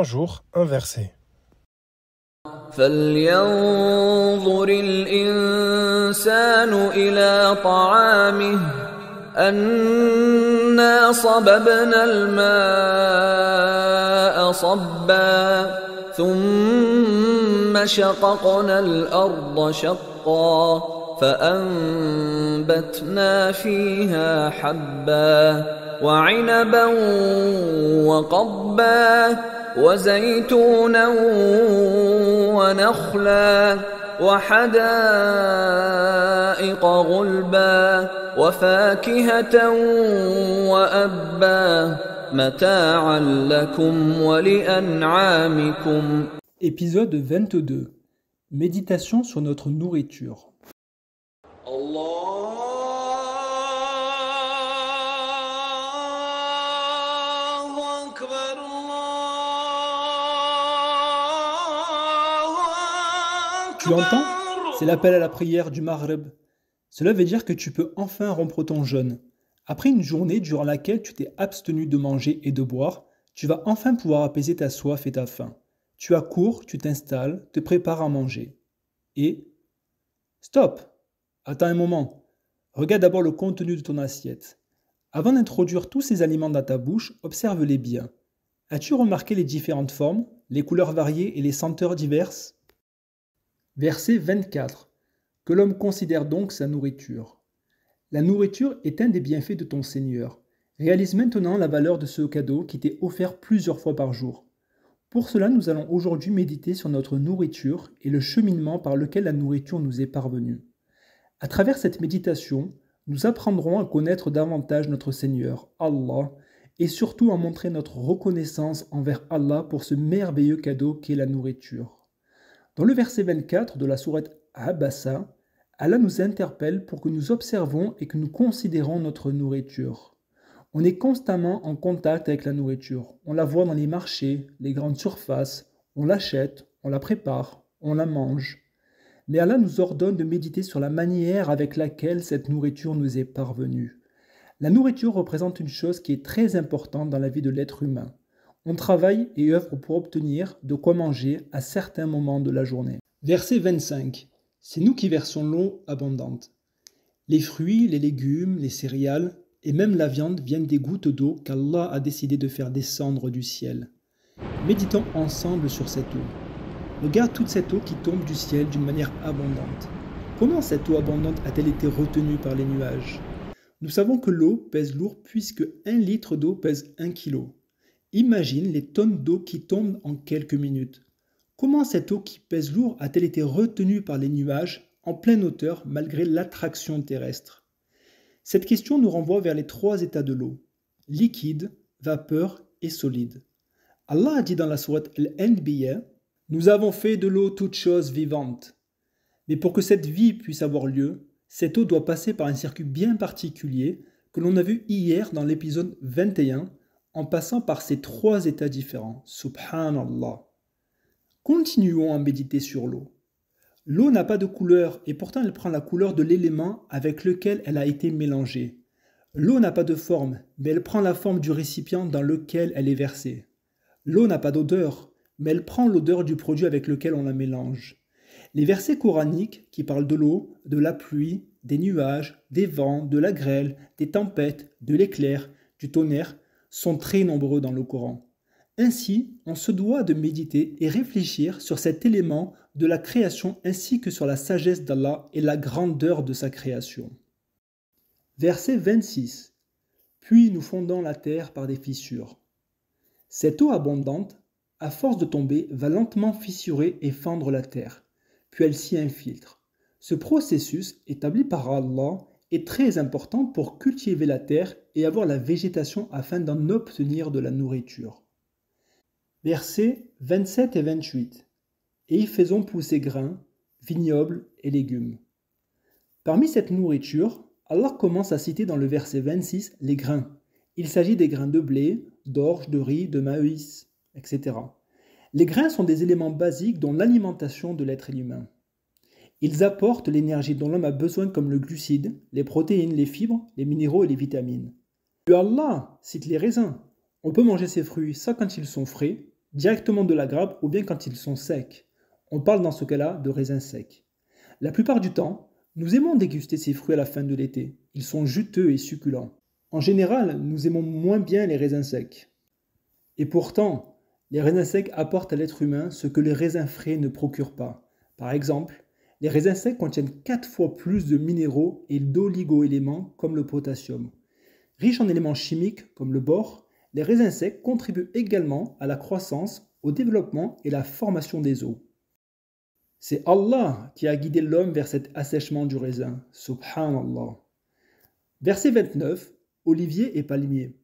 jour, un verset. فلينظر الإنسان إلى طعامه أنا صببنا الماء صبا ثم شققنا الأرض شقا فأنبتنا فيها حبا وعنبا وقضبا وزيتونا ونخلا وحدائق غلبا وفاكهة وأبا متاعا لكم ولأنعامكم. Épisode 22. Méditation sur notre nourriture. Tu entends? C'est l'appel à la prière du Maghreb. Cela veut dire que tu peux enfin rompre ton jeûne. Après une journée durant laquelle tu t'es abstenu de manger et de boire, tu vas enfin pouvoir apaiser ta soif et ta faim. Tu as cours, tu t'installes, te prépares à manger. Et... Stop! Attends un moment. Regarde d'abord le contenu de ton assiette. Avant d'introduire tous ces aliments dans ta bouche, observe-les bien. As-tu remarqué les différentes formes, les couleurs variées et les senteurs diverses? Verset 24. Que l'homme considère donc sa nourriture. La nourriture est un des bienfaits de ton Seigneur. Réalise maintenant la valeur de ce cadeau qui t'est offert plusieurs fois par jour. Pour cela, nous allons aujourd'hui méditer sur notre nourriture et le cheminement par lequel la nourriture nous est parvenue. À travers cette méditation, nous apprendrons à connaître davantage notre Seigneur, Allah, et surtout à montrer notre reconnaissance envers Allah pour ce merveilleux cadeau qu'est la nourriture. Dans le verset 24 de la sourate Abasa, Allah nous interpelle pour que nous observons et que nous considérons notre nourriture. On est constamment en contact avec la nourriture. On la voit dans les marchés, les grandes surfaces, on l'achète, on la prépare, on la mange. Mais Allah nous ordonne de méditer sur la manière avec laquelle cette nourriture nous est parvenue. La nourriture représente une chose qui est très importante dans la vie de l'être humain. On travaille et œuvre pour obtenir de quoi manger à certains moments de la journée. Verset 25. C'est nous qui versons l'eau abondante. Les fruits, les légumes, les céréales et même la viande viennent des gouttes d'eau qu'Allah a décidé de faire descendre du ciel. Méditons ensemble sur cette eau. Regarde toute cette eau qui tombe du ciel d'une manière abondante. Comment cette eau abondante a-t-elle été retenue par les nuages? Nous savons que l'eau pèse lourd puisque 1 litre d'eau pèse 1 kilo. Imagine les tonnes d'eau qui tombent en quelques minutes. Comment cette eau qui pèse lourd a-t-elle été retenue par les nuages en pleine hauteur malgré l'attraction terrestre? Cette question nous renvoie vers les 3 états de l'eau, liquide, vapeur et solide. Allah a dit dans la sourate Al-Anbiya, « Nous avons fait de l'eau toute chose vivante. » Mais pour que cette vie puisse avoir lieu, cette eau doit passer par un circuit bien particulier que l'on a vu hier dans l'épisode 21, en passant par ces 3 états différents. Subhanallah. Continuons à méditer sur l'eau. L'eau n'a pas de couleur et pourtant elle prend la couleur de l'élément avec lequel elle a été mélangée. L'eau n'a pas de forme, mais elle prend la forme du récipient dans lequel elle est versée. L'eau n'a pas d'odeur, mais elle prend l'odeur du produit avec lequel on la mélange. Les versets coraniques qui parlent de l'eau, de la pluie, des nuages, des vents, de la grêle, des tempêtes, de l'éclair, du tonnerre, sont très nombreux dans le Coran. Ainsi, on se doit de méditer et réfléchir sur cet élément de la création ainsi que sur la sagesse d'Allah et la grandeur de sa création. Verset 26. Puis nous fondons la terre par des fissures. Cette eau abondante, à force de tomber, va lentement fissurer et fendre la terre, puis elle s'y infiltre. Ce processus, établi par Allah, est très important pour cultiver la terre et avoir la végétation afin d'en obtenir de la nourriture. Versets 27 et 28. Et y faisons pousser grains, vignobles et légumes. Parmi cette nourriture, Allah commence à citer dans le verset 26 les grains. Il s'agit des grains de blé, d'orge, de riz, de maïs, etc. Les grains sont des éléments basiques dans l'alimentation de l'être humain. Ils apportent l'énergie dont l'homme a besoin comme le glucide, les protéines, les fibres, les minéraux et les vitamines. Puis Allah cite les raisins. On peut manger ces fruits soit quand ils sont frais, directement de la grappe ou bien quand ils sont secs. On parle dans ce cas-là de raisins secs. La plupart du temps, nous aimons déguster ces fruits à la fin de l'été. Ils sont juteux et succulents. En général, nous aimons moins bien les raisins secs. Et pourtant, les raisins secs apportent à l'être humain ce que les raisins frais ne procurent pas. Par exemple, les raisins secs contiennent 4 fois plus de minéraux et d'oligo-éléments comme le potassium. Riches en éléments chimiques comme le bore, les raisins secs contribuent également à la croissance, au développement et la formation des os. C'est Allah qui a guidé l'homme vers cet assèchement du raisin. Subhanallah. Verset 29, olivier et palmier.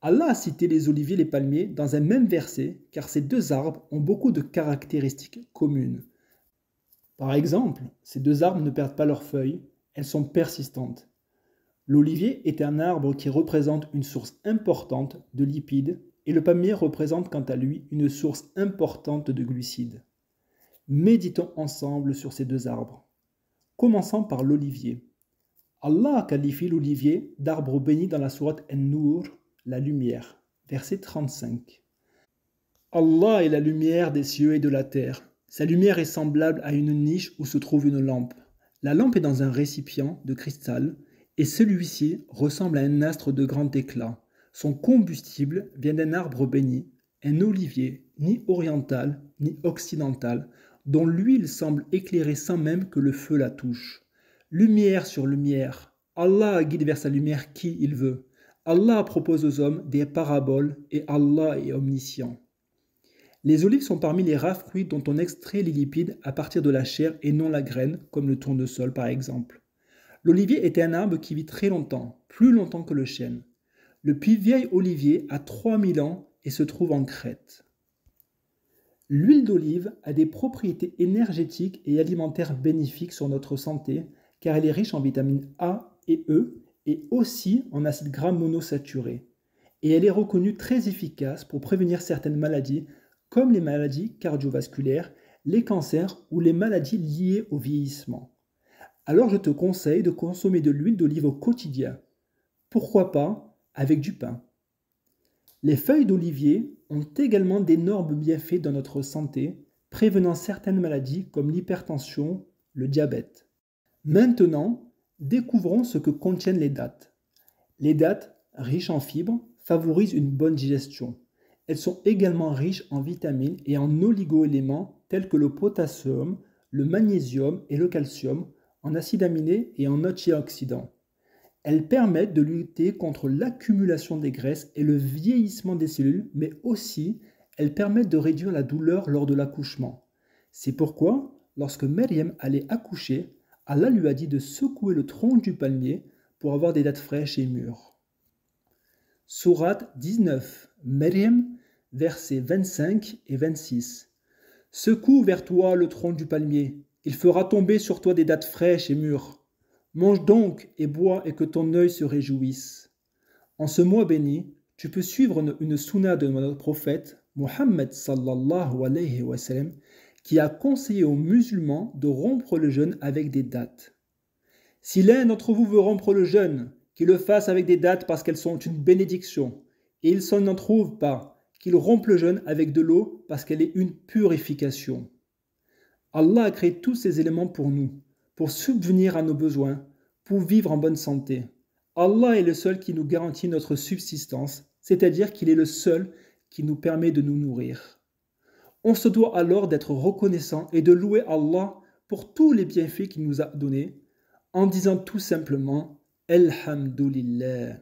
Allah a cité les oliviers et les palmiers dans un même verset car ces deux arbres ont beaucoup de caractéristiques communes. Par exemple, ces deux arbres ne perdent pas leurs feuilles, elles sont persistantes. L'olivier est un arbre qui représente une source importante de lipides et le palmier représente quant à lui une source importante de glucides. Méditons ensemble sur ces deux arbres. Commençons par l'olivier. Allah qualifie l'olivier d'arbre béni dans la sourate An-Nur, la lumière, verset 35. Allah est la lumière des cieux et de la terre. Sa lumière est semblable à une niche où se trouve une lampe. La lampe est dans un récipient de cristal et celui-ci ressemble à un astre de grand éclat. Son combustible vient d'un arbre béni, un olivier, ni oriental ni occidental, dont l'huile semble éclairer sans même que le feu la touche. Lumière sur lumière, Allah guide vers sa lumière qui il veut. Allah propose aux hommes des paraboles et Allah est omniscient. Les olives sont parmi les rares fruits dont on extrait les lipides à partir de la chair et non la graine, comme le tournesol par exemple. L'olivier était un arbre qui vit très longtemps, plus longtemps que le chêne. Le plus vieil olivier a 3000 ans et se trouve en Crète. L'huile d'olive a des propriétés énergétiques et alimentaires bénéfiques sur notre santé car elle est riche en vitamines A et E et aussi en acides gras monosaturés. Et elle est reconnue très efficace pour prévenir certaines maladies comme les maladies cardiovasculaires, les cancers ou les maladies liées au vieillissement. Alors je te conseille de consommer de l'huile d'olive au quotidien. Pourquoi pas avec du pain? Les feuilles d'olivier ont également d'énormes bienfaits dans notre santé, prévenant certaines maladies comme l'hypertension, le diabète. Maintenant, découvrons ce que contiennent les dattes. Les dattes, riches en fibres, favorisent une bonne digestion. Elles sont également riches en vitamines et en oligo-éléments tels que le potassium, le magnésium et le calcium, en acides aminés et en antioxydants. Elles permettent de lutter contre l'accumulation des graisses et le vieillissement des cellules, mais aussi elles permettent de réduire la douleur lors de l'accouchement. C'est pourquoi, lorsque Maryam allait accoucher, Allah lui a dit de secouer le tronc du palmier pour avoir des dattes fraîches et mûres. Sourate 19, Maryam, versets 25 et 26. Secoue vers toi le tronc du palmier, il fera tomber sur toi des dattes fraîches et mûres. Mange donc et bois et que ton œil se réjouisse. En ce mois béni, tu peux suivre une sunna de notre prophète, Muhammad sallallahu alayhi wa sallam, qui a conseillé aux musulmans de rompre le jeûne avec des dattes. Si l'un d'entre vous veut rompre le jeûne, qu'il le fasse avec des dattes parce qu'elles sont une bénédiction, et il s'en en trouve pas, qu'il rompe le jeûne avec de l'eau parce qu'elle est une purification. Allah a créé tous ces éléments pour nous, pour subvenir à nos besoins, pour vivre en bonne santé. Allah est le seul qui nous garantit notre subsistance, c'est-à-dire qu'il est le seul qui nous permet de nous nourrir. On se doit alors d'être reconnaissant et de louer Allah pour tous les bienfaits qu'il nous a donnés, en disant tout simplement « Alhamdulillah ».